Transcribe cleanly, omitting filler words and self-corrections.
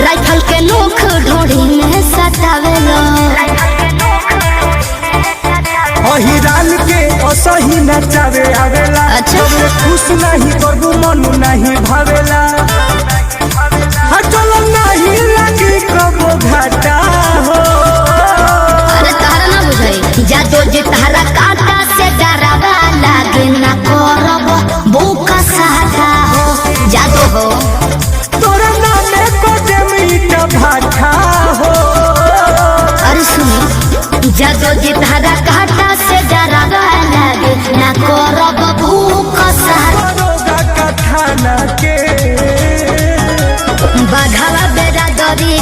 Rifle के नोक ढोड़ी में सतावेला हिरान के असही नचावे आवेला। अच्छा। खुश नहीं करबू मन नहीं भावेला। चलो नहीं लगी कबो घाटा हो। अरे तारा ना बुझाई जादो जी तारा काटा से डरावा लागे ना करब बुका साटा हो जादो हो तोरा नामे को जमीटा भाटा हो। अरे सुनी जादो जी तारा काटा से डरावा लागे ना करब बुका साटा दरोगा का थाना के बाघावा बेरा दरी